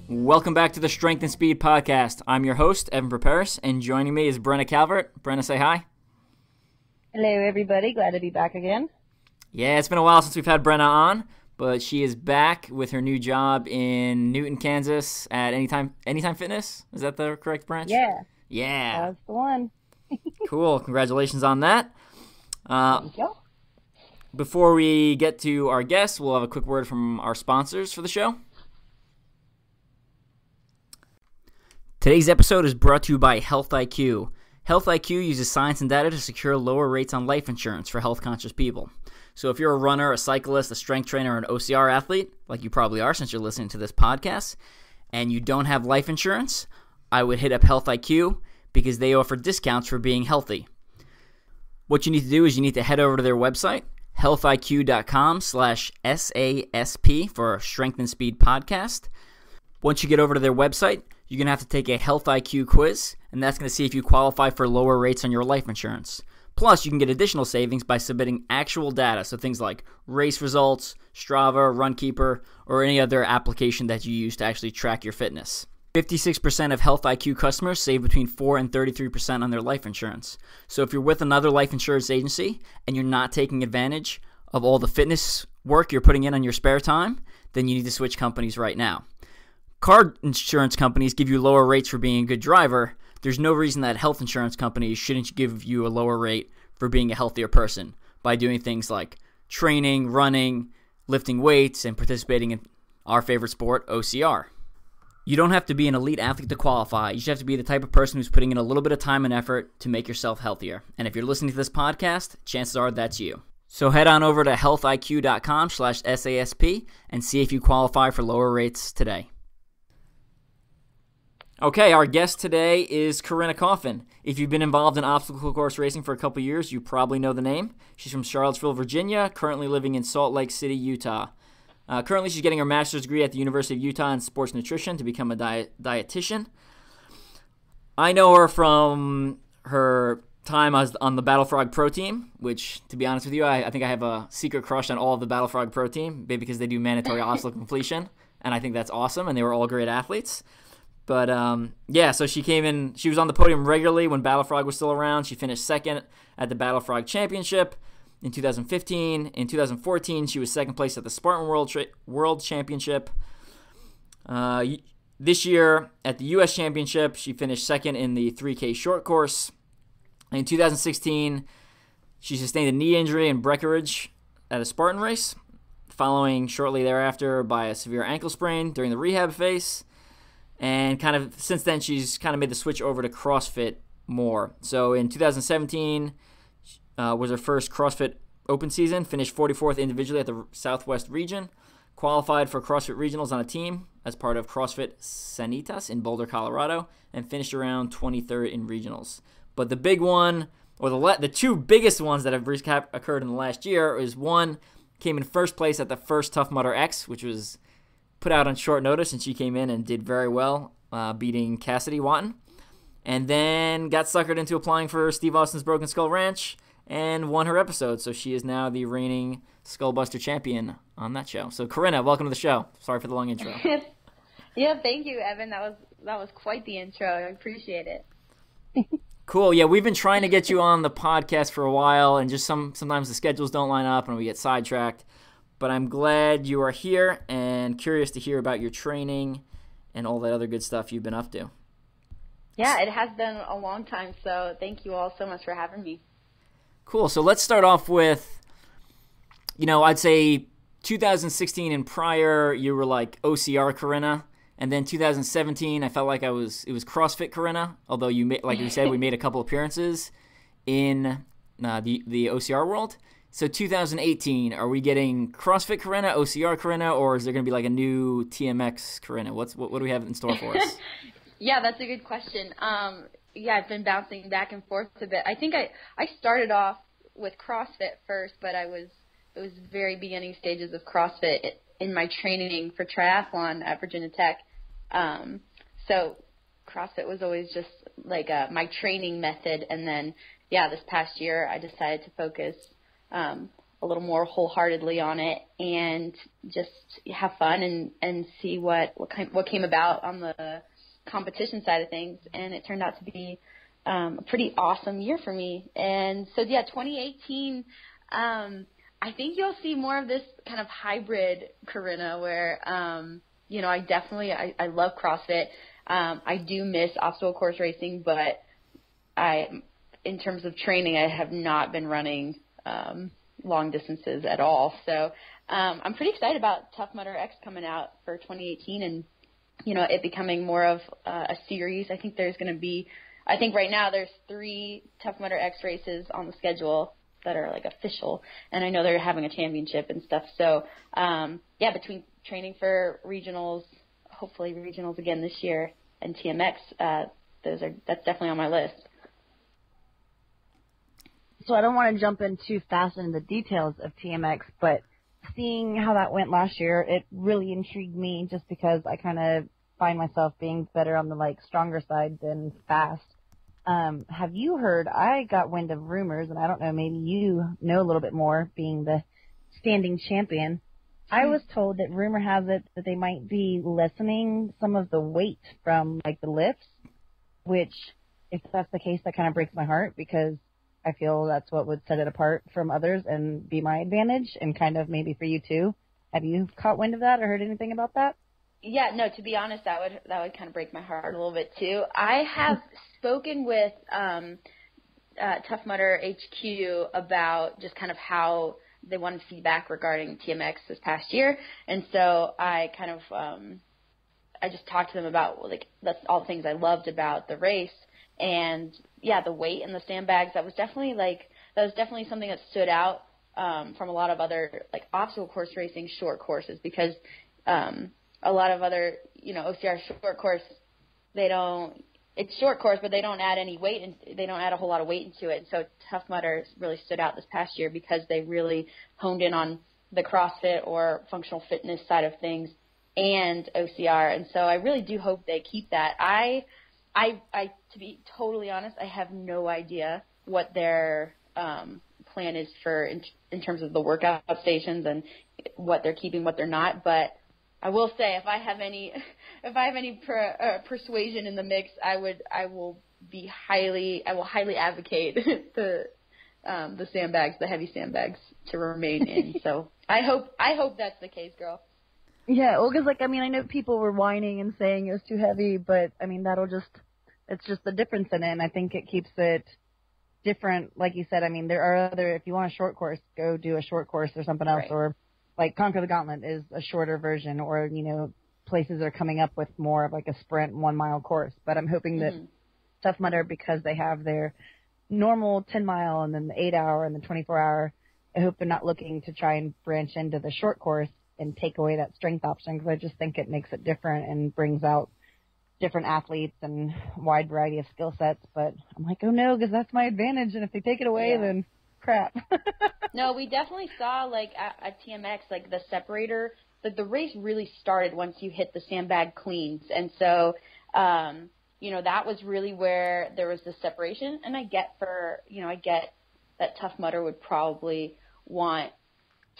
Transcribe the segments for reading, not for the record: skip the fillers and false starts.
Welcome back to the Strength and Speed Podcast. I'm your host, Evan Preparis, and joining me is Brenna Calvert. Brenna, say hi. Hello, everybody. Glad to be back again. Yeah, it's been a while since we've had Brenna on, but she is back with her new job in Newton, Kansas at Anytime Fitness. Is that the correct branch? Yeah. That's the one. Cool. Congratulations on that. Thank you. Before we get to our guests, we'll have a quick word from our sponsors for the show. Today's episode is brought to you by Health IQ. Health IQ uses science and data to secure lower rates on life insurance for health-conscious people. So if you're a runner, a cyclist, a strength trainer, or an OCR athlete, like you probably are since you're listening to this podcast, and you don't have life insurance, I would hit up Health IQ because they offer discounts for being healthy. What you need to do is you need to head over to their website, healthiq.com/SASP for Strength and Speed Podcast. Once you get over to their website, you're going to have to take a Health IQ quiz, and that's going to see if you qualify for lower rates on your life insurance. Plus, you can get additional savings by submitting actual data, so things like race results, Strava, Runkeeper, or any other application that you use to actually track your fitness. 56% of Health IQ customers save between 4 and 33% on their life insurance. So if you're with another life insurance agency and you're not taking advantage of all the fitness work you're putting in on your spare time, then you need to switch companies right now. Car insurance companies give you lower rates for being a good driver. There's no reason that health insurance companies shouldn't give you a lower rate for being a healthier person by doing things like training, running, lifting weights, and participating in our favorite sport, OCR. You don't have to be an elite athlete to qualify. You just have to be the type of person who's putting in a little bit of time and effort to make yourself healthier. And if you're listening to this podcast, chances are that's you. So head on over to healthiq.com/SASP and see if you qualify for lower rates today. Okay, our guest today is Corinna Coffin. If you've been involved in obstacle course racing for a couple years, you probably know the name. She's from Charlottesville, Virginia, currently living in Salt Lake City, Utah. Currently, she's getting her master's degree at the University of Utah in sports nutrition to become a dietitian. I know her from her time on the Battle Frog Pro Team, which, to be honest with you, I think I have a secret crush on all of the Battle Frog Pro Team, maybe because they do mandatory obstacle completion, and I think that's awesome, and they were all great athletes. But, so she came in, she was on the podium regularly when Battle Frog was still around. She finished second at the Battle Frog Championship in 2015. In 2014, she was second place at the Spartan World Championship. This year, at the U.S. Championship, she finished second in the 3K short course. In 2016, she sustained a knee injury in Breckenridge at a Spartan race, following shortly thereafter by a severe ankle sprain during the rehab phase. And kind of since then, she's kind of made the switch over to CrossFit more. So in 2017 was her first CrossFit Open season, finished 44th individually at the Southwest region, qualified for CrossFit Regionals on a team as part of CrossFit Sanitas in Boulder, Colorado, and finished around 23rd in regionals. But the big one, or the two biggest ones that have occurred in the last year, is one, came in first place at the first Tough Mudder X, which was put out on short notice, and she came in and did very well, beating Cassidy Watton, and then got suckered into applying for Steve Austin's Broken Skull Ranch and won her episode. So she is now the reigning Skullbuster champion on that show. So Corinna, welcome to the show. Sorry for the long intro. Yeah, thank you, Evan. That was quite the intro. I appreciate it. Cool. Yeah, we've been trying to get you on the podcast for a while, and just sometimes the schedules don't line up and we get sidetracked. But I'm glad you are here and curious to hear about your training and all that other good stuff you've been up to. Yeah, it has been a long time, so thank you all so much for having me. Cool. So let's start off with, I'd say 2016 and prior, you were like OCR Corinna. And then 2017, I felt like it was CrossFit Corinna, although like you said, we made a couple appearances in the OCR world. So 2018, are we getting CrossFit Corinna, OCR Corinna, or is there going to be like a new TMX Corinna? What do we have in store for us? Yeah, that's a good question. Yeah, I've been bouncing back and forth a bit. I think I started off with CrossFit first, but it was very beginning stages of CrossFit in my training for triathlon at Virginia Tech. So CrossFit was always just like my training method. And then, yeah, this past year I decided to focus a little more wholeheartedly on it and just have fun and see what came about on the competition side of things. And it turned out to be a pretty awesome year for me. And so, yeah, 2018, I think you'll see more of this kind of hybrid Corinna where, I love CrossFit. I do miss obstacle course racing, but in terms of training, I have not been running long distances at all. So I'm pretty excited about Tough Mudder X coming out for 2018 and, it becoming more of a series. I think right now there's 3 Tough Mudder X races on the schedule that are like official, and I know they're having a championship and stuff. So, between training for regionals, hopefully regionals again this year, and TMX, that's definitely on my list. So I don't want to jump in too fast into the details of TMX, but seeing how that went last year, it really intrigued me just because I kind of find myself being better on the stronger side than fast. Have you heard, I got wind of rumors, and I don't know, maybe you know a little bit more, being the standing champion. I was told that rumor has it that they might be lessening some of the weight from the lifts, which if that's the case, that kind of breaks my heart because I feel that's what would set it apart from others and be my advantage, and kind of maybe for you too. Have you caught wind of that or heard anything about that? Yeah, no, to be honest, that would kind of break my heart a little bit too. I have spoken with Tough Mudder HQ about just kind of how they wanted feedback regarding TMX this past year, and so I kind of I just talked to them about that's all the things I loved about the race, and yeah, the weight and the sandbags. That was definitely something that stood out from a lot of other obstacle course racing short courses because. A lot of other, OCR short course, it's short course, but they don't add any weight and they don't add a whole lot of weight into it. And so Tough Mudder really stood out this past year because they really honed in on the CrossFit or functional fitness side of things and OCR. And so I really do hope they keep that. I to be totally honest, I have no idea what their plan is for in terms of the workout stations and what they're keeping, what they're not, but I will say, if I have any persuasion in the mix, I will highly advocate the sandbags, the heavy sandbags, to remain in. So I hope that's the case, girl. Yeah, well, because I know people were whining and saying it was too heavy, but it's just the difference in it, and I think it keeps it different. Like you said, there are if you want a short course, go do a short course or something else, right. Or Conquer the Gauntlet is a shorter version, or, places are coming up with more of a sprint 1 mile course. But I'm hoping that Tough Mudder, because they have their normal 10 mile and then the 8 hour and the 24 hour, I hope they're not looking to try and branch into the short course and take away that strength option, because I just think it makes it different and brings out different athletes and wide variety of skill sets. But I'm oh no, because that's my advantage. And if they take it away, then crap. No, we definitely saw at TMX the separator, the race really started once you hit the sandbag cleans, and so that was really where there was the separation. And I get that Tough Mudder would probably want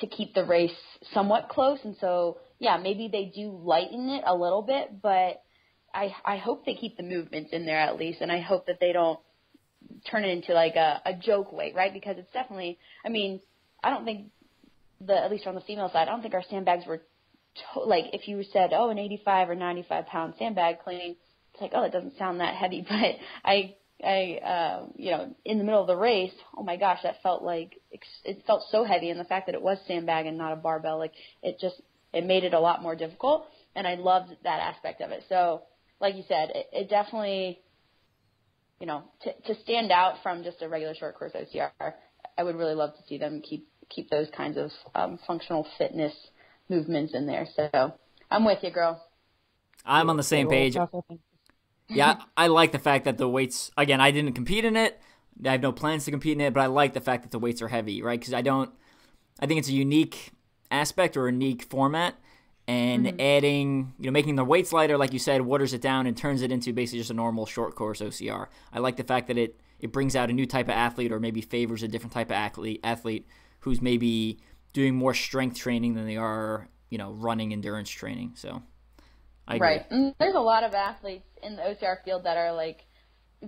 to keep the race somewhat close, and so maybe they do lighten it a little bit, but I hope they keep the movements in there at least, and I hope that they don't turn it into a joke weight, right? Because it's definitely, I don't think at least on the female side, I don't think our sandbags were if you said, an 85 or 95 pound sandbag cleaning, it's it doesn't sound that heavy, but I in the middle of the race, oh my gosh, that felt it felt so heavy, and the fact that it was sandbag and not a barbell, it made it a lot more difficult, and I loved that aspect of it. So like you said, it definitely, to stand out from just a regular short course OCR, I would really love to see them keep those kinds of functional fitness movements in there. So I'm with you, girl. I'm on the same page. Yeah, I like the fact that the weights, again, I didn't compete in it. I have no plans to compete in it, but I like the fact that the weights are heavy, right? Because I think it's a unique aspect or a unique format, and adding, making the weights lighter, like you said, waters it down and turns it into basically just a normal short course OCR. I like the fact that it brings out a new type of athlete, or maybe favors a different type of athlete who's maybe doing more strength training than they are, running endurance training. So I agree. Right. And there's a lot of athletes in the OCR field that are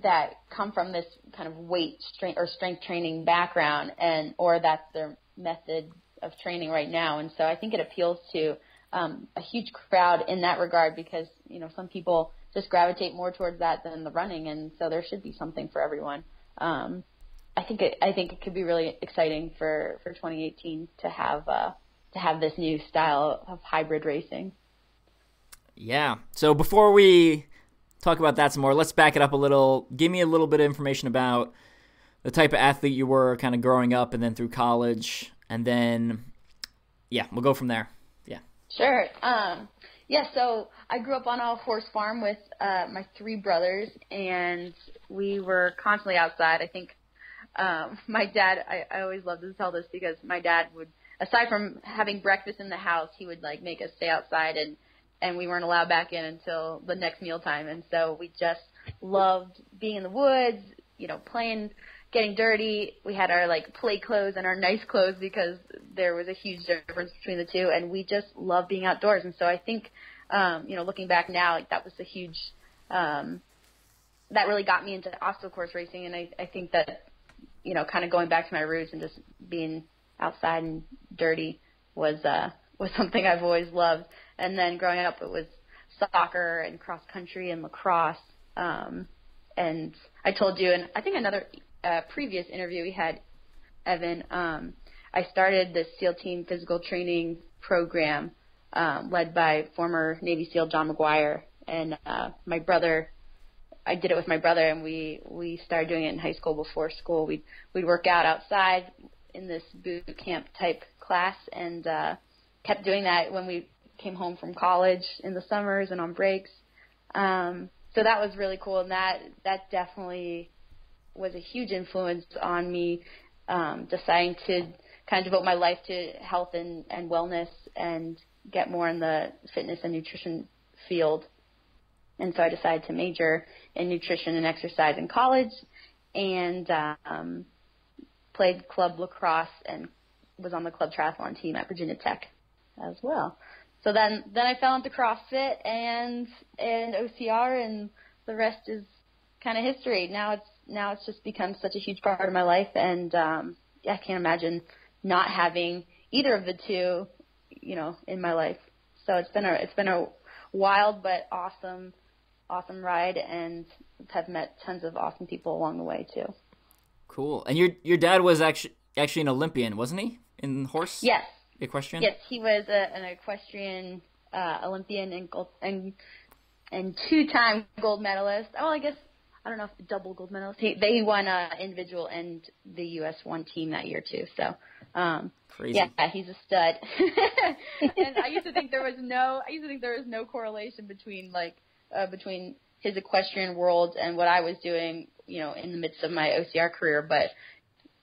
that come from this kind of weight strength training background, or that's their method of training right now. And so I think it appeals to a huge crowd in that regard, because some people just gravitate more towards that than the running, and so there should be something for everyone. I think it could be really exciting for 2018 to have this new style of hybrid racing. Yeah. So before we talk about that some more, let's back it up a little. Give me a little bit of information about the type of athlete you were kind of growing up and then through college, and then we'll go from there. Sure. So I grew up on a horse farm with my three brothers, and we were constantly outside. I think my dad, I always love to tell this, because my dad would, aside from having breakfast in the house, he would make us stay outside, and we weren't allowed back in until the next mealtime. And so we just loved being in the woods, playing, getting dirty. We had our play clothes and our nice clothes, because there was a huge difference between the two, and we just loved being outdoors. And so I think, looking back now, that was a huge, that really got me into obstacle course racing. And I think that, kind of going back to my roots and just being outside and dirty was something I've always loved. And then growing up, it was soccer and cross country and lacrosse. And I told you, and I think another previous interview we had, Evan, I started the SEAL Team physical training program led by former Navy SEAL John McGuire, and my brother. I did it with my brother, and we started doing it in high school. Before school, we'd work out outside in this boot camp type class, and kept doing that when we came home from college in the summers and on breaks. So that was really cool, and that definitely was a huge influence on me deciding to kind of devote my life to health and wellness and get more in the fitness and nutrition field. And so I decided to major in nutrition and exercise in college, and played club lacrosse and was on the club triathlon team at Virginia Tech as well. So then I fell into CrossFit and OCR, and the rest is kind of history. Now it's just become such a huge part of my life, and I can't imagine not having either of the two, in my life. So it's been a wild but awesome ride, and have met tons of awesome people along the way too. Cool. And your dad was actually an Olympian, wasn't he, in horse? Yes. Equestrian? Yes, he was an equestrian Olympian and two-time gold medalist. Oh, I guess, I don't know if double gold medalist. They won individual, and the U.S. won team that year too. So, crazy. Yeah, he's a stud. And I used to think there was no correlation between between his equestrian world and what I was doing, in the midst of my OCR career. But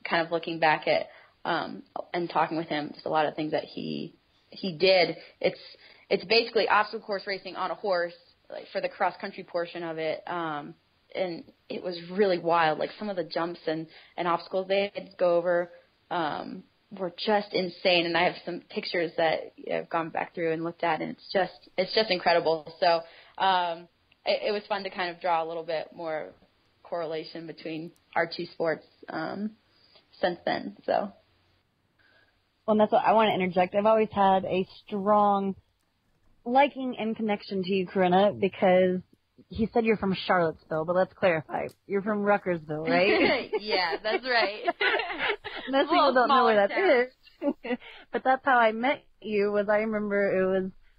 kind of looking back at and talking with him, just a lot of things that he did. It's basically obstacle course racing on a horse, for the cross country portion of it. And it was really wild. Some of the jumps and obstacles they had to go over were just insane. And I have some pictures that I've gone back through and looked at, and it's just incredible. So it was fun to kind of draw a little bit more correlation between our two sports since then. So. Well, and that's what I want to interject. I've always had a strong liking and connection to you, Corinna, because he said you're from Charlottesville, but let's clarify. You're from Ruckersville, right? Yeah, that's right. Most people don't know where that is. But that's how I met you. I remember it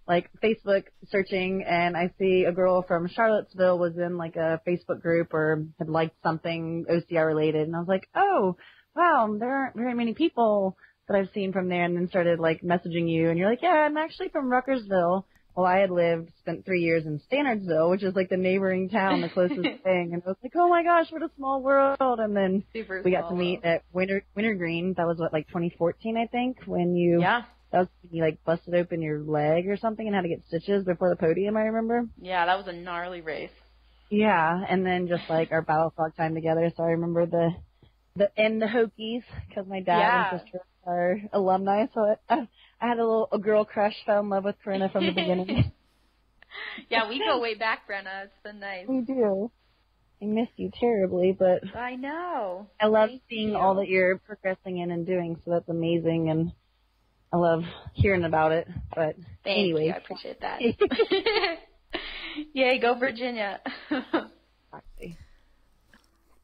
was Facebook searching, and I see a girl from Charlottesville was in a Facebook group or had liked something OCR related, and I was like, oh, wow, there aren't very many people that I've seen from there, and then started messaging you, and you're like, yeah, I'm actually from Ruckersville, Well, I had spent 3 years in Standardsville, which is like the neighboring town, the closest thing. And I was like, oh my gosh, what a small world. And then we got to meet at Wintergreen. That was like 2014, I think, that was when you like busted open your leg or something and had to get stitches before the podium, I remember. Yeah, that was a gnarly race. Yeah. And then just like our battle frog time together. So I remember the Hokies, because my dad and sister are alumni. So I had a girl crush, fell in love with Corinna from the beginning. Yeah, we go way back, Brenna. It's been nice. We do. I miss you terribly, but I know. I love seeing all that you're progressing in and doing, so that's amazing, and I love hearing about it. But anyway, I appreciate that. Yay, go Virginia.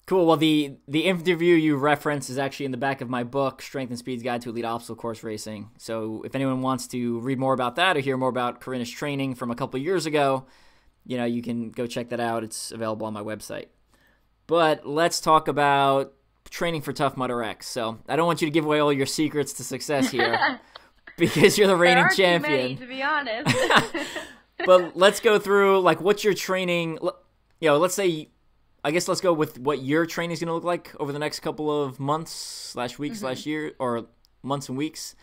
Cool. Well, the interview you referenced is actually in the back of my book, Strength and Speed's Guide to Elite Obstacle Course Racing. So if anyone wants to read more about that or hear more about Corinna's training from a couple of years ago, you can go check that out. It's available on my website. But let's talk about training for Tough Mudder X. So I don't want you to give away all your secrets to success here because you're the reigning champion. Too many, to be honest. But let's go through, like, what's your training, let's say, I guess let's go with what your training is going to look like over the next couple of months / weeks / year, or months and weeks.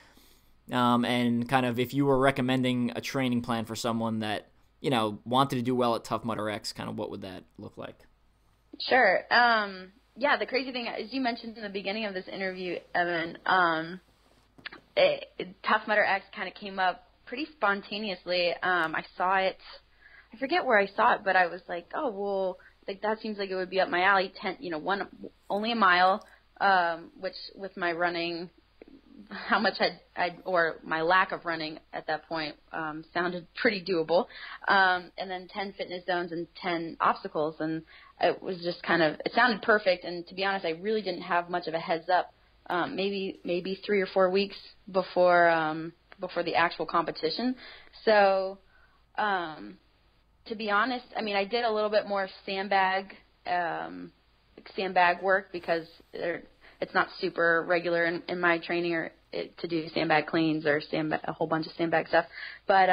And kind of if you were recommending a training plan for someone that, wanted to do well at Tough Mudder X, kind of what would that look like? Sure. The crazy thing, as you mentioned in the beginning of this interview, Evan, Tough Mudder X kind of came up pretty spontaneously. I saw it, I forget where I saw it, but I was like, oh, well, like that seems like it would be up my alley. Only a mile, which with my running, how much or my lack of running at that point sounded pretty doable. And then 10 fitness zones and 10 obstacles, and it was just it sounded perfect. And to be honest, I really didn't have much of a heads up. Maybe 3 or 4 weeks before the actual competition. So. To be honest, I mean, I did a little bit more sandbag work because it's not super regular in my training to do sandbag cleans or a whole bunch of sandbag stuff. But,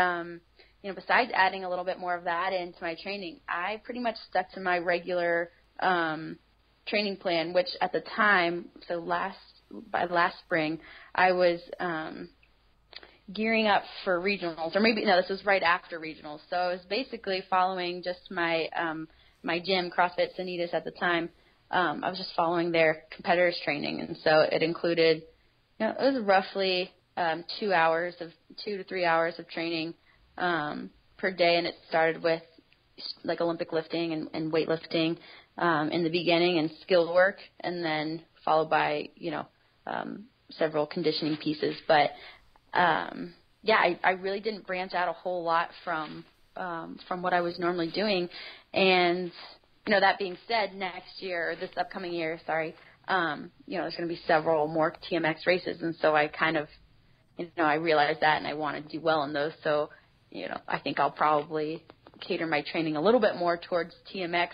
besides adding a little bit more of that into my training, I pretty much stuck to my regular training plan, which at the time, by last spring, I was gearing up for regionals, or this was right after regionals. So I was basically following just my my gym, CrossFit Sanitas at the time. I was just following their competitors training, and so it included, it was roughly 2 to 3 hours of training per day, and it started with like Olympic lifting and weightlifting in the beginning and skill work, and then followed by several conditioning pieces, but I really didn't branch out a whole lot from what I was normally doing. And, that being said, this upcoming year, there's going to be several more TMX races. And so I kind of, I realized that and I want to do well in those. So, I think I'll probably cater my training a little bit more towards TMX,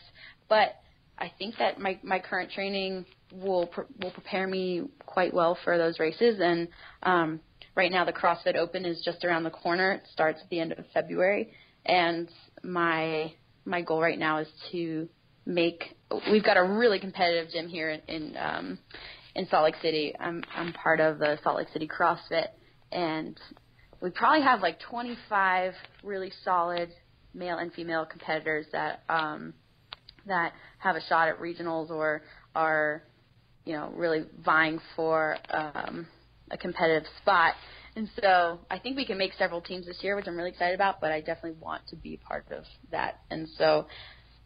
but I think that my current training will prepare me quite well for those races. And, right now, the CrossFit Open is just around the corner. It starts at the end of February, and my goal right now is to we've got a really competitive gym here in Salt Lake City. I'm part of the Salt Lake City CrossFit, and we probably have like 25 really solid male and female competitors that have a shot at regionals or are really vying for a competitive spot. And so I think we can make several teams this year, which I'm really excited about, but I definitely want to be part of that. And so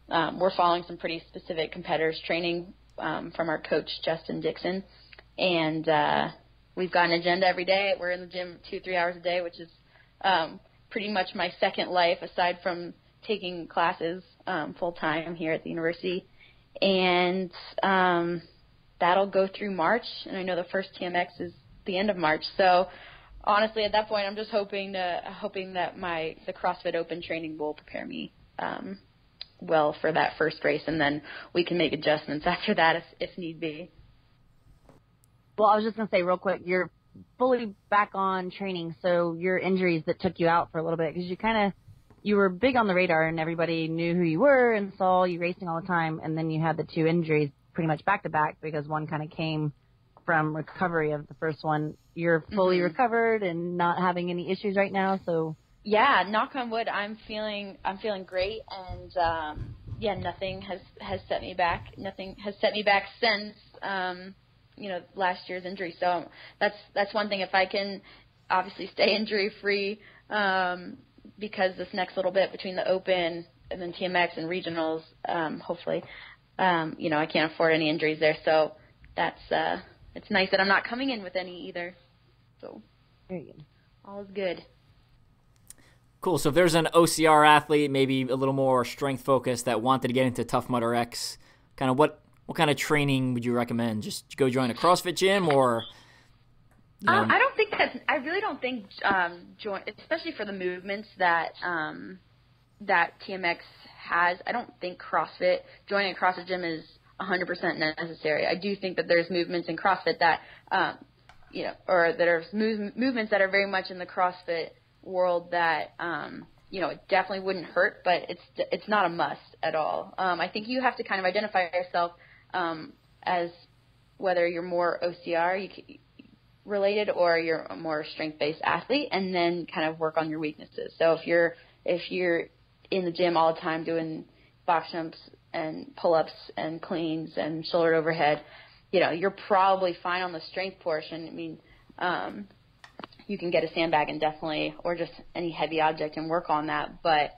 we're following some pretty specific competitors training from our coach, Justin Dixon. And we've got an agenda every day. We're in the gym 2-3 hours a day, which is pretty much my second life aside from taking classes full time here at the university. And that'll go through March. And I know the first TMX is the end of March. So honestly, at that point, I'm just hoping that the CrossFit Open training will prepare me well for that first race, and then we can make adjustments after that if need be. Well, I was just going to say real quick, you're fully back on training, so your injuries that took you out for a little bit, because you kind of you were big on the radar and everybody knew who you were and saw you racing all the time, and then you had the 2 injuries pretty much back to back because one kind of came from recovery of the first one. You're fully recovered and not having any issues right now, so yeah, knock on wood, I'm feeling great, and nothing has set me back. Nothing has set me back since last year's injury. So that's one thing. If I can obviously stay injury free, because this next little bit between the Open and then TMX and regionals, hopefully, I can't afford any injuries there. So that's it's nice that I'm not coming in with any either. So all is good. Cool. So if there's an OCR athlete, maybe a little more strength focused, that wanted to get into Tough Mudder X, kind of what kind of training would you recommend? Just go join a CrossFit gym, or? I don't think I really don't think especially for the movements that that TMX has. I don't think joining a CrossFit gym is 100% necessary. I do think that there's movements in CrossFit that or that are movements that are very much in the CrossFit world that it definitely wouldn't hurt, but it's not a must at all. I think you have to kind of identify yourself as whether you're more OCR related or you're a more strength-based athlete, and then kind of work on your weaknesses. So if you're in the gym all the time doing box jumps and pull-ups and cleans and shoulder overhead, you're probably fine on the strength portion. I mean, you can get a sandbag and definitely, or just any heavy object and work on that. But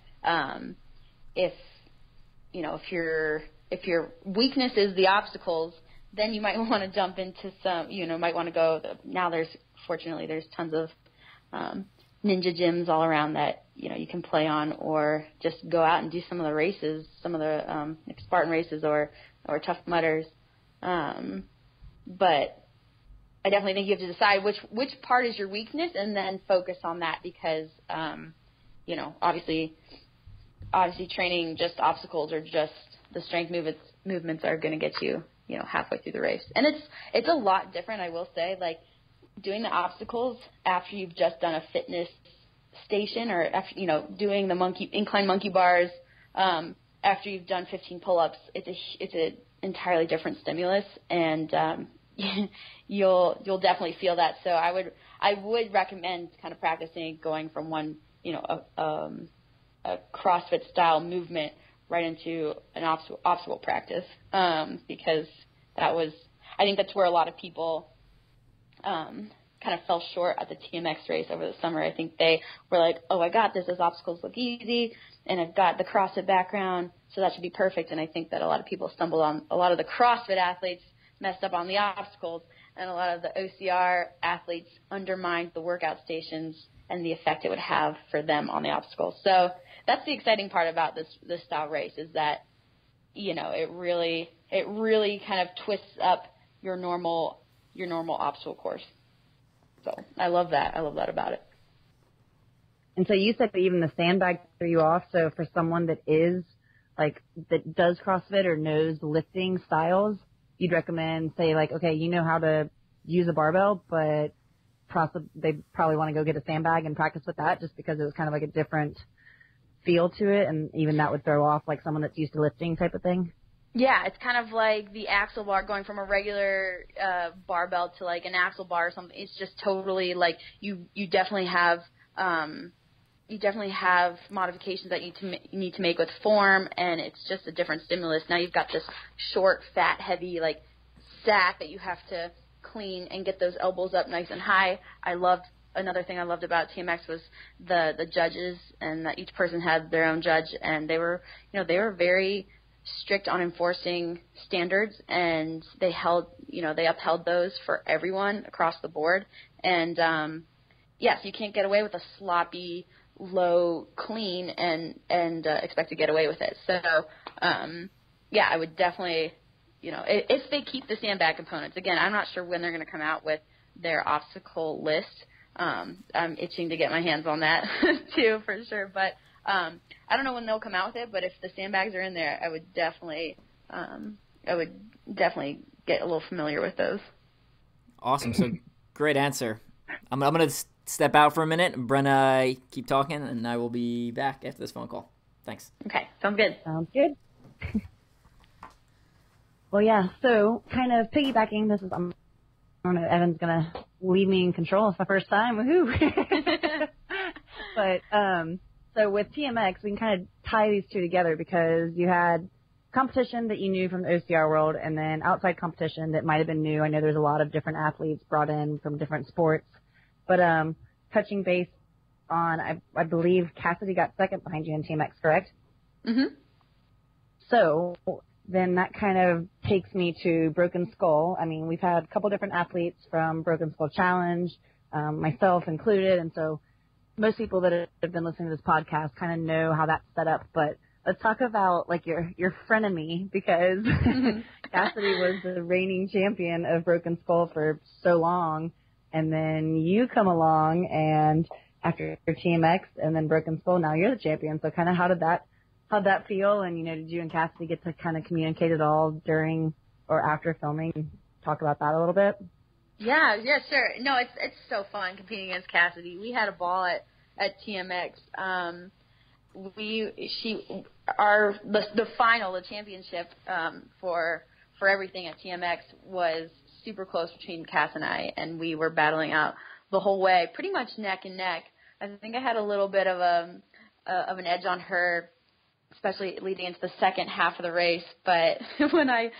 if your weakness is the obstacles, then you might want to jump into some, might want to go. Now there's tons of ninja gyms all around that, you can play on, or just go out and do some of the races, some of the Spartan races or Tough Mudders. But I definitely think you have to decide which part is your weakness and then focus on that, because, obviously training just obstacles or just the strength movements are going to get you, halfway through the race. And it's a lot different, I will say, like doing the obstacles after you've just done a fitness station, or after, doing the incline monkey bars, after you've done 15 pull-ups, it's an entirely different stimulus, and, you'll definitely feel that. So I would recommend kind of practicing going from one, a CrossFit style movement right into an obstacle practice, because I think that's where a lot of people kind of fell short at the TMX race over the summer. I think they were like, oh, I got this. Those obstacles look easy, and I've got the CrossFit background, so that should be perfect. And I think that a lot of people stumbled on, a lot of the CrossFit athletes messed up on the obstacles, and a lot of the OCR athletes undermined the workout stations and the effect it would have for them on the obstacles. So that's the exciting part about this style race, is that, it really kind of twists up your normal obstacle course. So I love that. I love that about it. And so you said that even the sandbag threw you off. So for someone that does CrossFit or knows lifting styles, you'd recommend, say, like, okay, you know how to use a barbell, but they probably want to go get a sandbag and practice with that, just because it was kind of like a different feel to it, and even that would throw off like someone that's used to lifting type of thing. Yeah, it's kind of like the axle bar, going from a regular barbell to like an axle bar or something. It's just totally like you definitely have modifications that you need to make with form, and it's just a different stimulus. Now you've got this short, fat, heavy like sack that you have to clean and get those elbows up nice and high. Another thing I loved about TMX was the judges, and that each person had their own judge, and they were very strict on enforcing standards, and they upheld those for everyone across the board. And yes, you can't get away with a sloppy, low clean and expect to get away with it. So I would definitely, if they keep the sandbag components. Again, I'm not sure when they're going to come out with their obstacle list. I'm itching to get my hands on that too, for sure. But I don't know when they'll come out with it. But if the sandbags are in there, I would definitely get a little familiar with those. Awesome. So great answer. I'm going to step out for a minute. Brenna, keep talking, and I will be back after this phone call. Thanks. Okay, sounds good. Sounds good. Well, yeah, so kind of piggybacking, I don't know, Evan's going to leave me in control. It's my first time. Woohoo! But, so with TMX, we can kind of tie these two together because you had competition that you knew from the OCR world and then outside competition that might have been new. I know there's a lot of different athletes brought in from different sports. But touching base on, I believe Cassidy got second behind you in TMX, correct? Mm-hmm. So then that kind of takes me to Broken Skull. I mean, we've had a couple different athletes from Broken Skull Challenge, myself included, and so most people that have been listening to this podcast kind of know how that's set up. But let's talk about, like, your frenemy, because Cassidy was the reigning champion of Broken Skull for so long, and then you come along, and after TMX and then Broken Skull, now you're the champion. So kind of how'd that feel? And, did you and Cassidy get to kind of communicate at all during or after filming? Talk about that a little bit. Yeah, sure. No, it's so fun competing against Cassidy. We had a ball at TMX. The final, the championship for everything at TMX was super close between Cass and I, and we were battling out the whole way, pretty much neck and neck. I think I had a little bit of an edge on her, especially leading into the second half of the race. But when I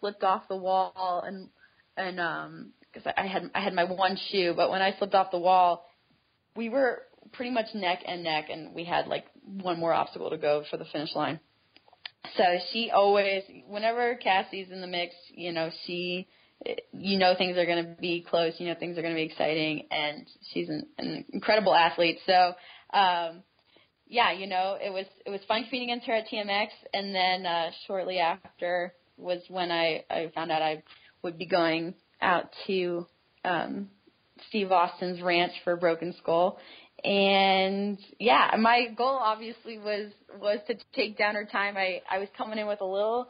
slipped off the wall and because I had my one shoe, but when I slipped off the wall, we were pretty much neck and neck, and we had like one more obstacle to go for the finish line. So she always, whenever Cassie's in the mix, things are going to be close, things are going to be exciting, and she's an incredible athlete. So, it was fun competing against her at TMX, and then shortly after was when I found out I would be going out to Steve Austin's ranch for Broken Skull. And yeah, my goal obviously was to take down her time. I was coming in with a little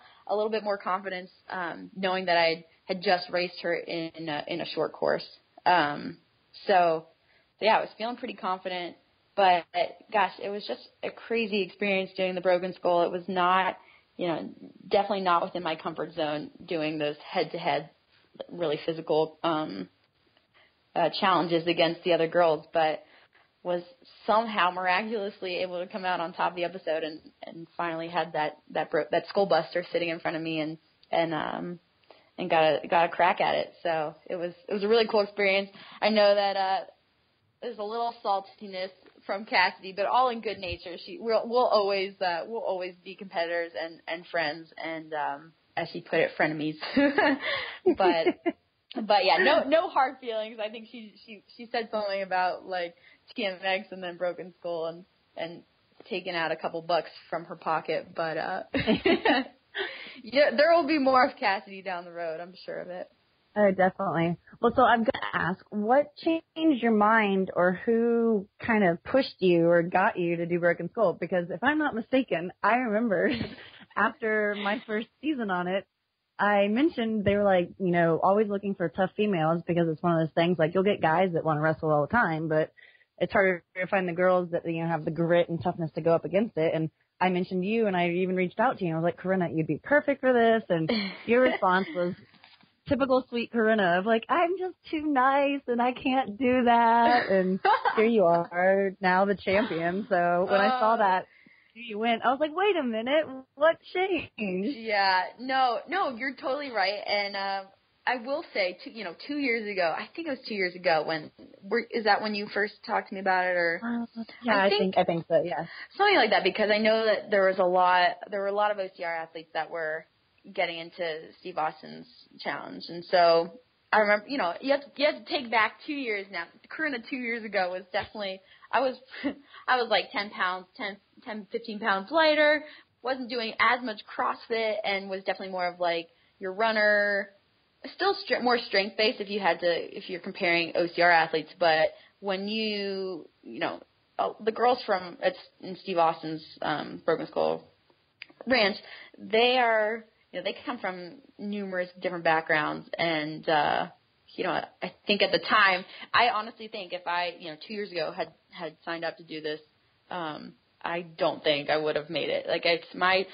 bit more confidence, knowing that I had just raced her in a short course. So yeah, I was feeling pretty confident. But gosh, it was just a crazy experience doing the Broken Skull. It was not, definitely not within my comfort zone doing those head-to-head, really physical challenges against the other girls, but was somehow miraculously able to come out on top of the episode and finally had that skull buster sitting in front of me and got a crack at it. So it was a really cool experience. I know that there's a little saltiness from Cassidy, but all in good nature. We'll always be competitors and friends, and as she put it, frenemies. But yeah, no hard feelings. I think she said something about like TMX and then Broken Skull and taking out a couple bucks from her pocket, but yeah, there will be more of Cassidy down the road. I'm sure of it. Oh, definitely. Well, so I'm going to ask, what changed your mind, or who kind of pushed you or got you to do Broken Skull? Because if I'm not mistaken, I remember after my first season on it, I mentioned they were like, always looking for tough females, because it's one of those things, like, you'll get guys that want to wrestle all the time, but it's harder to find the girls that, have the grit and toughness to go up against it. And I mentioned you, and I even reached out to you. I was like, Corinna, you'd be perfect for this. And your response was typical sweet Corinna of like, I'm just too nice and I can't do that. And here you are now, the champion. So when I saw that you went, I was like, wait a minute, what changed? Yeah, no, you're totally right. And I will say, 2 years ago, I think it was 2 years ago, is that when you first talked to me about it, or? Yeah, I think so. Yeah, something like that, because I know that there were a lot of OCR athletes that were getting into Steve Austin's challenge, and so I remember, you have to take back 2 years now. Corinna 2 years ago was definitely, I was like 10, 15 pounds lighter, wasn't doing as much CrossFit, and was definitely more of like your runner. Still more strength-based if you're comparing OCR athletes, but when the girls in Steve Austin's Broken Skull Ranch, they come from numerous different backgrounds, and I think at the time, I honestly think if I, 2 years ago had signed up to do this, I don't think I would have made it. Like it's my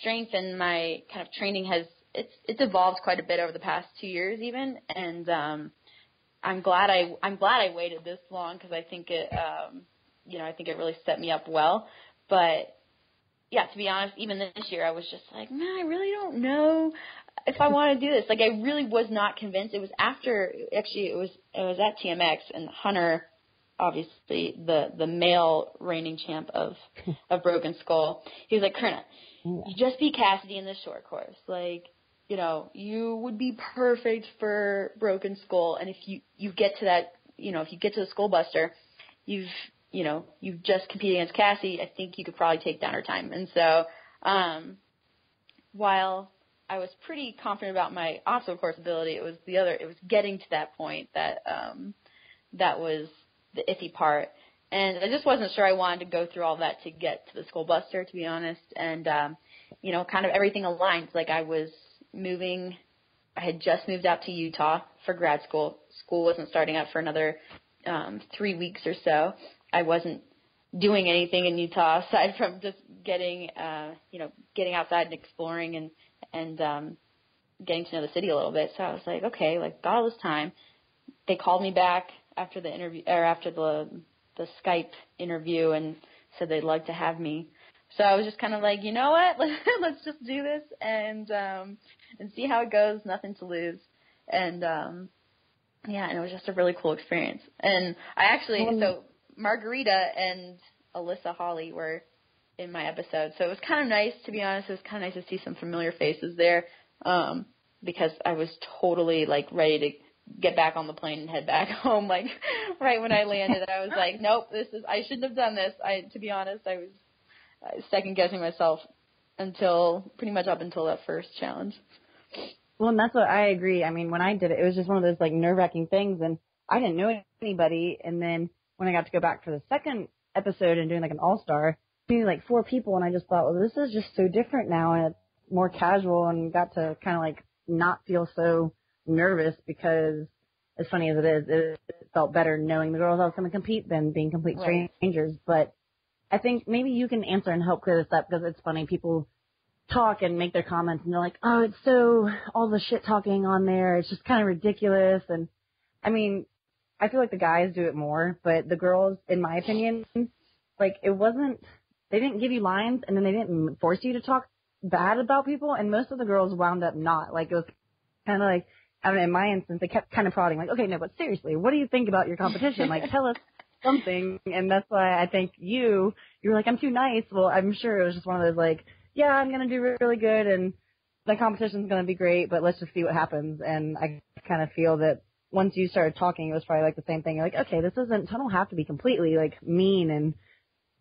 strength and my kind of training it's evolved quite a bit over the past 2 years even. And, I'm glad I waited this long because I think I think it really set me up well. But yeah, to be honest, even this year I was just like, man, I really don't know if I want to do this. Like I really was not convinced. It was it was at TMX and Hunter, obviously the male reigning champ of Broken Skull. He was like, Corinna, you just beat Cassidy in this short course. Like, you would be perfect for Broken Skull. And if you get to that, if you get to the Skull Buster, you've just competed against Cassie, I think you could probably take down her time. And so, while I was pretty confident about my obstacle course ability, it was getting to that point that was the iffy part. And I just wasn't sure I wanted to go through all that to get to the Skull Buster, to be honest. And, kind of everything aligned. Like I had just moved out to Utah for grad school. School wasn't starting up for another 3 weeks or so. I wasn't doing anything in Utah aside from just getting outside and exploring and getting to know the city a little bit. So I was like, okay, like got all this time. They called me back after the interview or after the Skype interview and said they'd like to have me. So I was just kind of like, you know what, let's just do this and see how it goes. Nothing to lose. And and it was just a really cool experience. And so Margarita and Alyssa Hawley were in my episode. So it was kind of nice, to be honest. It was kind of nice to see some familiar faces there because I was totally, like, ready to get back on the plane and head back home. Like, right when I landed, I was like, nope, I shouldn't have done this. To be honest, I was second-guessing myself pretty much up until that first challenge. Well, and that's what I agree. I mean, when I did it, it was just one of those, like, nerve-wracking things, and I didn't know anybody, and then when I got to go back for the second episode and doing, like, an all-star, I knew, like, 4 people, and I just thought, well, this is just so different now, and it's more casual, and got to kind of, like, not feel so nervous because, as funny as it is, it felt better knowing the girls I was going to compete than being complete strangers. But I think maybe you can answer and help clear this up because it's funny. People talk and make their comments, and they're like, oh, it's so all the shit talking on there. It's just kind of ridiculous. And, I mean, I feel like the guys do it more, but the girls, in my opinion, like it wasn't – they didn't give you lines, and then they didn't force you to talk bad about people, and most of the girls wound up not. Like it was kind of like – I don't know, in my instance, they kept kind of prodding, like, okay, no, but seriously, what do you think about your competition? Like, tell us something. And that's why I think you were like, I'm too nice. Well, I'm sure it was just one of those, like, yeah, I'm going to do really good, and the competition's going to be great, but let's just see what happens. And I kind of feel that once you started talking, it was probably like the same thing. You're like, okay, I don't have to be completely, like, mean and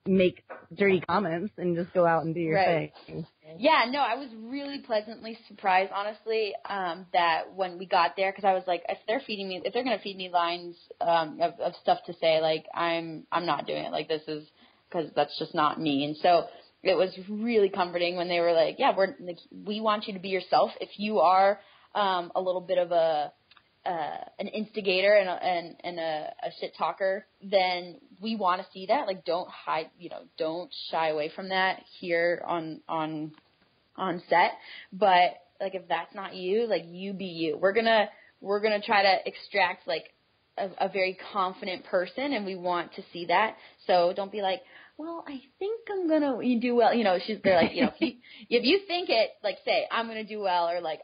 make dirty comments and just go out and do your thing. Yeah, no, I was really pleasantly surprised, honestly, that when we got there, because I was like, if they're going to feed me lines of stuff to say, like, I'm not doing it. Like, this is, because that's just not me. And so it was really comforting when they were like, yeah, we want you to be yourself. If you are a little bit of an instigator and a shit talker, then we want to see that. Like, don't hide, don't shy away from that here on set. But like, if that's not you, like, you be you. We're gonna try to extract like a very confident person, and we want to see that. So don't be like, well, I think I'm gonna do well. They're like, if you think it, like, say, I'm gonna do well, or like,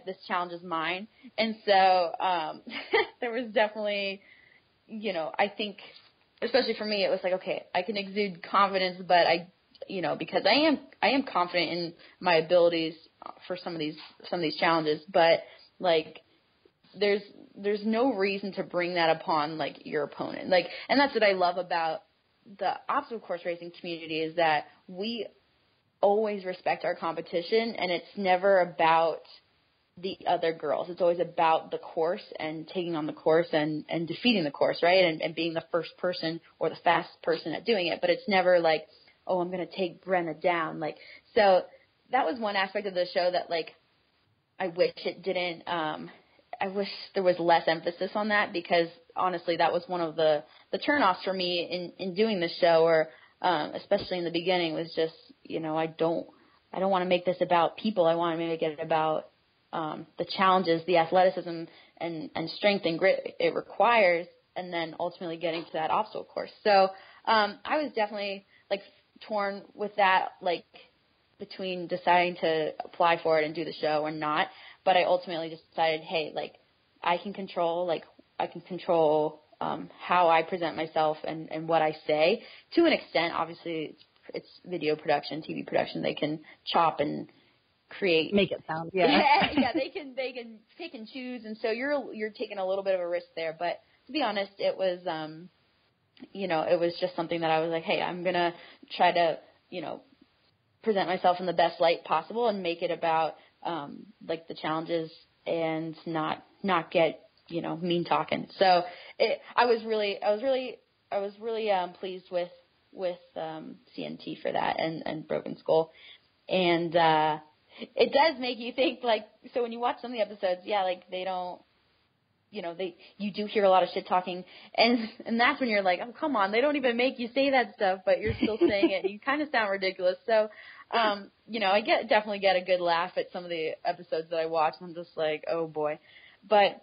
this challenge is mine. And so there was definitely, I think, especially for me, it was like, okay, I can exude confidence, but because I am confident in my abilities for some of these challenges, but like, there's no reason to bring that upon like your opponent. Like, and that's what I love about the obstacle course racing community, is that we always respect our competition, and it's never about the other girls. It's always about the course and taking on the course and defeating the course, right? And being the first person or the fastest person at doing it. But it's never like, oh, I'm going to take Brenna down. Like, so that was one aspect of the show that, like, I wish it didn't I wish there was less emphasis on that, because honestly, that was one of the turnoffs for me in doing this show, or especially in the beginning, was just, I don't want to make this about people. I want to make it about the challenges, the athleticism and strength and grit it requires, and then ultimately getting to that obstacle course. So I was definitely like torn with that, like between deciding to apply for it and do the show or not. But I ultimately decided, hey, like I can control how I present myself and what I say to an extent. Obviously, it's video production, TV production. They can chop and make it sound yeah, they can pick and choose, and so you're taking a little bit of a risk there. But to be honest, it was it was just something that I was like, hey, I'm gonna try to present myself in the best light possible and make it about like the challenges and not get mean talking. So I was really pleased with CNT for that and Broken Skull. And it does make you think, like, so when you watch some of the episodes, yeah, like they don't, you do hear a lot of shit talking, and that's when you're like, oh, come on, they don't even make you say that stuff, but you're still saying it. You kind of sound ridiculous. So, I definitely get a good laugh at some of the episodes that I watch, and I'm just like, oh boy. But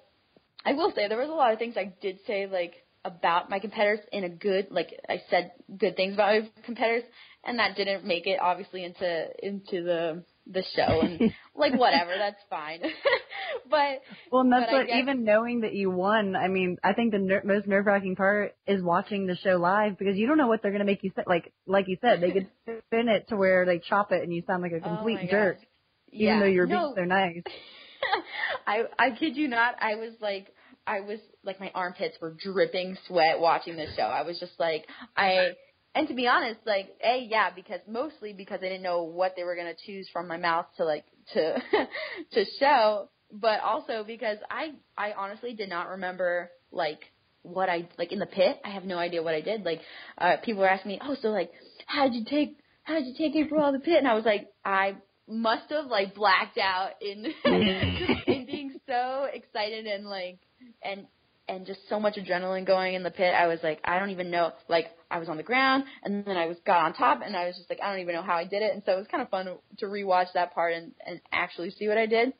I will say there was a lot of things I did say, like, about my competitors in a good, like I said good things about my competitors, and that didn't make it obviously into the show, and like whatever, that's fine. But that's what, even knowing that you won, I mean, I think the most nerve-wracking part is watching the show live, because you don't know what they're going to make you say. Like you said, they could spin it to where they chop it and you sound like a complete jerk, even though you're being so nice. I kid you not, I was like my armpits were dripping sweat watching this show. I was just like, and to be honest, like, mostly because I didn't know what they were going to choose from my mouth to show, but also because I honestly did not remember, like, what I, like, in the pit. I have no idea what I did. Like, people were asking me, oh, so, like, how did you take April out of the pit? And I was like, I must have, like, blacked out in being so excited and, like, and just so much adrenaline going in the pit. I was like, I don't even know, like, I was on the ground, and then I got on top, and I was just like, I don't even know how I did it. And so it was kind of fun to rewatch that part and actually see what I did.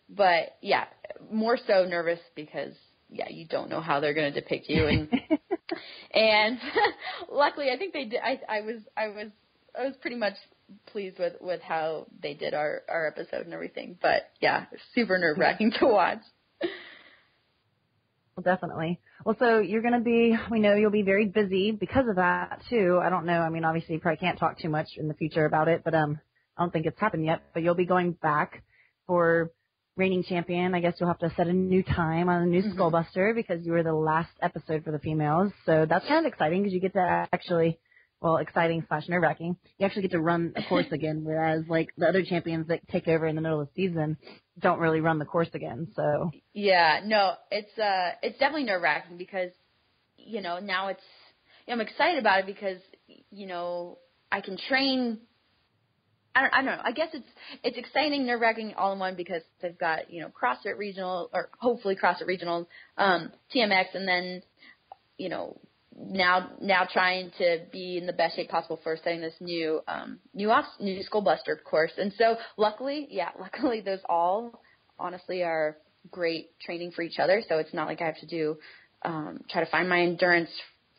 But yeah, more so nervous because, yeah, you don't know how they're going to depict you. And luckily, I think they did. I was pretty much pleased with how they did our episode and everything. But yeah, super nerve-wracking to watch. Well, definitely. Well, so we know you'll be very busy because of that too. I don't know. I mean, obviously you probably can't talk too much in the future about it, but I don't think it's happened yet, but you'll be going back for reigning champion. I guess you'll have to set a new time on a new Skullbuster because you were the last episode for the females. So that's kind of exciting because you get to actually, exciting / nerve-wracking. You actually get to run a course again, whereas like the other champions that take over in the middle of the season don't really run the course again. So yeah, no, it's definitely nerve-wracking because, now I'm excited about it because, I can train. I don't know. I guess it's exciting, nerve-wracking all in one because they've got, CrossFit regional, or hopefully CrossFit regionals, TMX, and then, now trying to be in the best shape possible for setting this new Skullbuster course. And so luckily those all honestly are great training for each other. So it's not like I have to do, try to find my endurance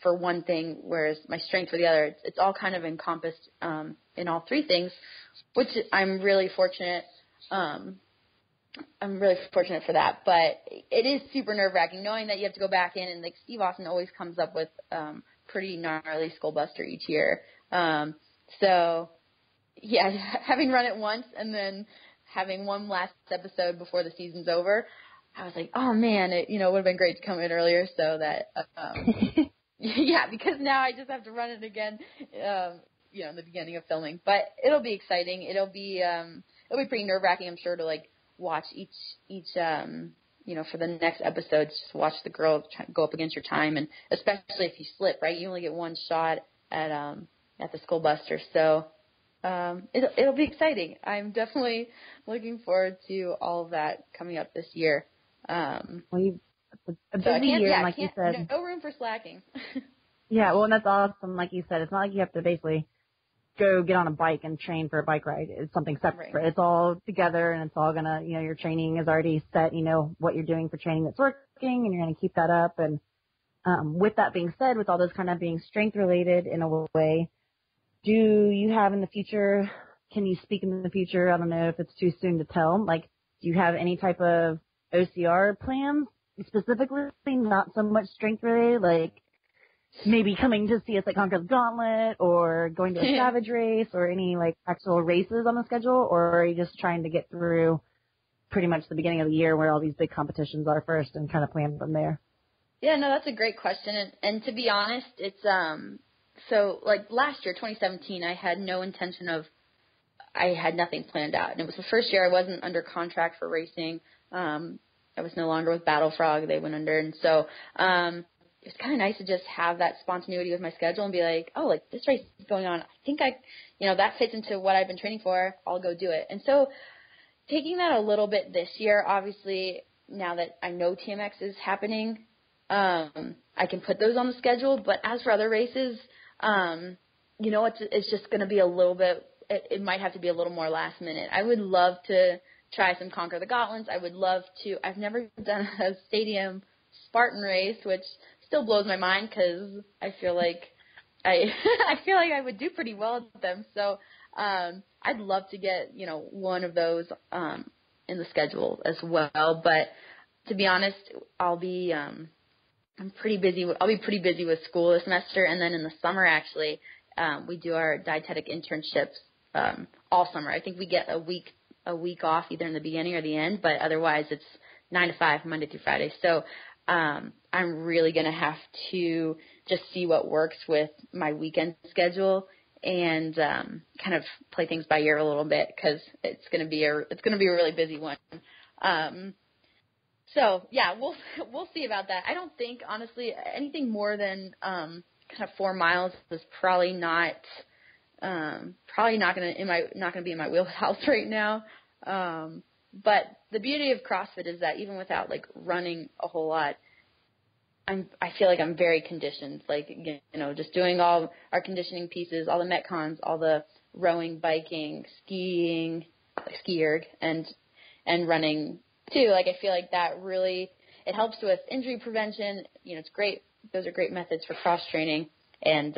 for one thing, whereas my strength for the other. It's all kind of encompassed, in all three things, which I'm really fortunate. I'm really fortunate for that, but it is super nerve-wracking knowing that you have to go back in, and like Steve Austin always comes up with pretty gnarly Skullbuster each year. So yeah, having run it once and then having one last episode before the season's over, I was like, oh man, it would have been great to come in earlier so that yeah, because now I just have to run it again, in the beginning of filming. But it'll be exciting. It'll be pretty nerve-wracking, I'm sure, to like watch each for the next episodes, just watch the girl go up against your time, and especially if you slip, right? You only get one shot at the Skullbuster, so it'll be exciting. I'm definitely looking forward to all of that coming up this year. Well, a So busy year, and like you said, no room for slacking. yeah. Well, and that's awesome. Like you said, it's not like you have to basically go get on a bike and train for a bike ride. It's something separate. Right. It's all together, and it's all gonna, your training is already set. You know what you're doing for training that's working, and you're gonna keep that up. And with that being said, with all this kind of being strength related in a way, do you have in the future? Can you speak in the future? I don't know if it's too soon to tell. Like, do you have any type of OCR plans specifically, not so much strength related, like maybe coming to see us at Conquer the Gauntlet or going to a Savage race or any like actual races on the schedule, or are you just trying to get through pretty much the beginning of the year where all these big competitions are first and kind of plan from there? Yeah, no, that's a great question. And to be honest, it's so like last year, 2017, I had no intention of, I had nothing planned out. And it was the first year I wasn't under contract for racing. I was no longer with Battle Frog. They went under. And so it's kind of nice to just have that spontaneity with my schedule and be like, oh, like this race is going on. I think that fits into what I've been training for. I'll go do it. And so taking that a little bit this year, obviously, now that I know TMX is happening, I can put those on the schedule. But as for other races, it's just going to be a little bit, it might have to be a little more last minute. I would love to try some Conquer the Gauntlets. I would love to, I've never done a stadium Spartan race, which still blows my mind because I feel like I would do pretty well at them. So I'd love to get, one of those in the schedule as well. But to be honest, I'll be pretty busy with school this semester, and then in the summer actually we do our dietetic internships all summer. I think we get a week off either in the beginning or the end, but otherwise it's 9 to 5 Monday through Friday. So I'm really going to have to just see what works with my weekend schedule and kind of play things by ear a little bit because it's going to be a really busy one. So yeah, we'll see about that. I don't think honestly anything more than kind of 4 miles is probably not going to be in my wheelhouse right now. But the beauty of CrossFit is that even without like running a whole lot, I feel like I'm very conditioned, like, just doing all our conditioning pieces, all the Metcons, all the rowing, biking, skiing, ski erg, and running too. Like, I feel like that really, it helps with injury prevention. It's great. Those are great methods for cross training. And,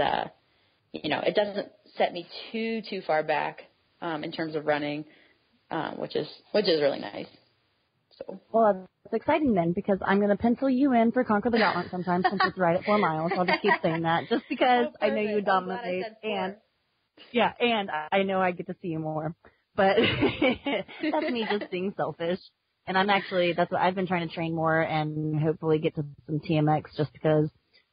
it doesn't set me too far back, in terms of running, which is really nice. So. Well, it's exciting then because I'm going to pencil you in for Conquer the Gauntlet sometime since it's right at 4 miles. I'll just keep saying that just because I know you would dominate. And I know I get to see you more. But that's me just being selfish. And that's what I've been trying to train more and hopefully get to some TMX just because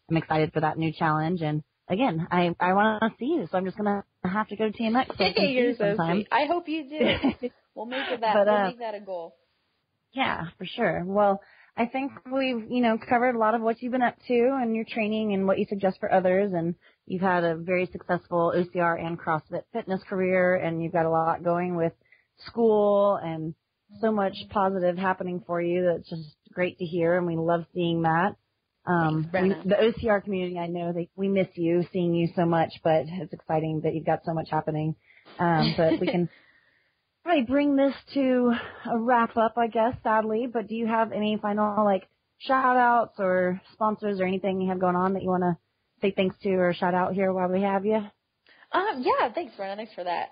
I'm excited for that new challenge. And again, I want to see you, so I'm just going to have to go to TMX. You're so sweet. I hope you do. We'll make that a goal. Yeah, for sure. Well, I think we've, covered a lot of what you've been up to and your training and what you suggest for others. And you've had a very successful OCR and CrossFit fitness career, and you've got a lot going with school and so much positive happening for you. That's just great to hear, and we love seeing that. The OCR community, I know we miss you, seeing you so much, but it's exciting that you've got so much happening. But we can probably bring this to a wrap up, I guess, sadly. But do you have any final shout outs or sponsors or anything you have going on that you want to say thanks to or shout out here while we have you? Yeah, thanks, Brenna. Thanks for that.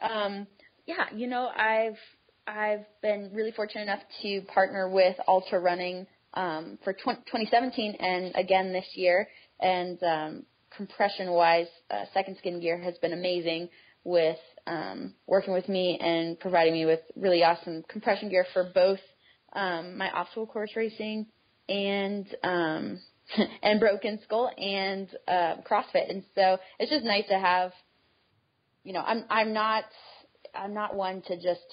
I've been really fortunate enough to partner with Ultra Running for 2017 and again this year. And compression-wise, Second Skin Gear has been amazing with working with me and providing me with really awesome compression gear for both my obstacle course racing and Broken Skull and CrossFit. And so it's just nice to have, I'm not one to just,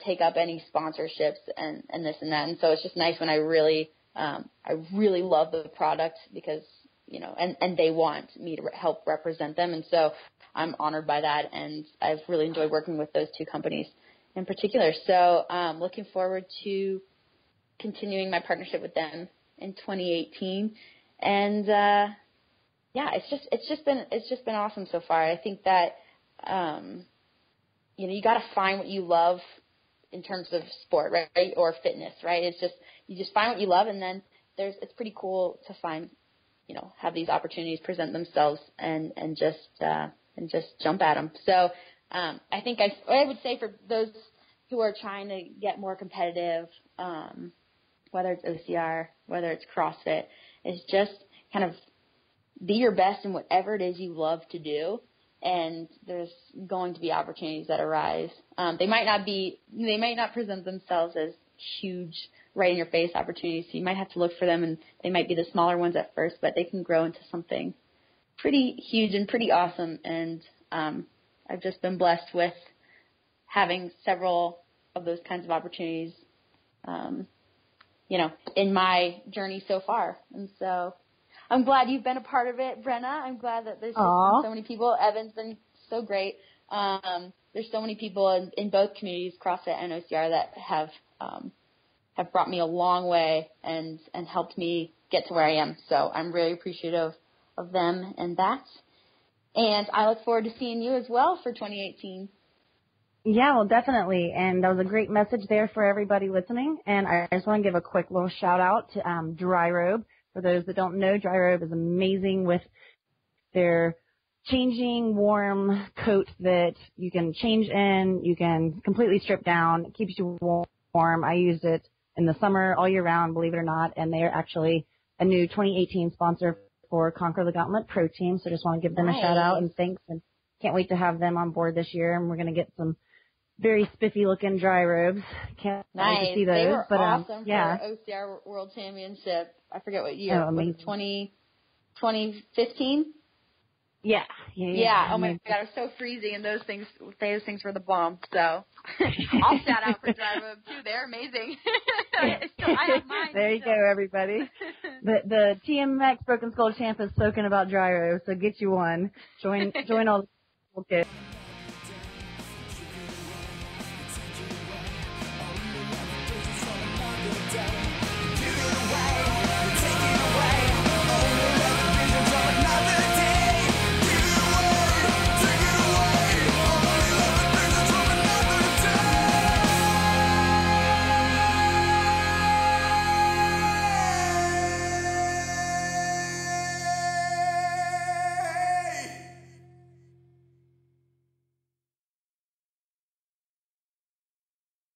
take up any sponsorships and this and that. And so it's just nice when I really love the product because, and they want me to help represent them. And so I'm honored by that. And I've really enjoyed working with those two companies in particular. So looking forward to continuing my partnership with them in 2018. And yeah, it's just been awesome so far. I think that you got to find what you love in terms of sport, right, or fitness, right? It's just you just find what you love, and then it's pretty cool to find, have these opportunities present themselves and just jump at them. So I think I would say for those who are trying to get more competitive, whether it's OCR, whether it's CrossFit, is just kind of be your best in whatever it is you love to do. And there's going to be opportunities that arise. They might not present themselves as huge, right in your face opportunities. So you might have to look for them, and they might be the smaller ones at first, but they can grow into something pretty huge and pretty awesome. And I've just been blessed with having several of those kinds of opportunities, in my journey so far. And so I'm glad you've been a part of it, Brenna. I'm glad that there's been so many people. Evan's been so great. There's so many people in both communities, CrossFit and OCR, that have brought me a long way and helped me get to where I am. So I'm really appreciative of them and that. And I look forward to seeing you as well for 2018. Yeah, well, definitely. And that was a great message there for everybody listening. And I just want to give a quick little shout out to Dry Robe. For those that don't know, Dry Robe is amazing with their changing warm coat that you can change in, you can completely strip down. It keeps you warm. I used it in the summer all year round, believe it or not, and they're actually a new 2018 sponsor for Conquer the Gauntlet Pro Team. So just want to give them a shout out and thanks, and can't wait to have them on board this year. And we're going to get some very spiffy looking dry robes. Can't wait to see those. They were awesome yeah. for OCR World Championship. I forget what year. Oh, amazing. 2015? Yeah. Oh my God, it was so freezing, and those things were the bomb. So I'll shout out for Dry Robe too. They're amazing. I have mine. There you go, everybody. The TMX Broken Skull Champ is soaking about Dry Robe, so get you one. Join all the people.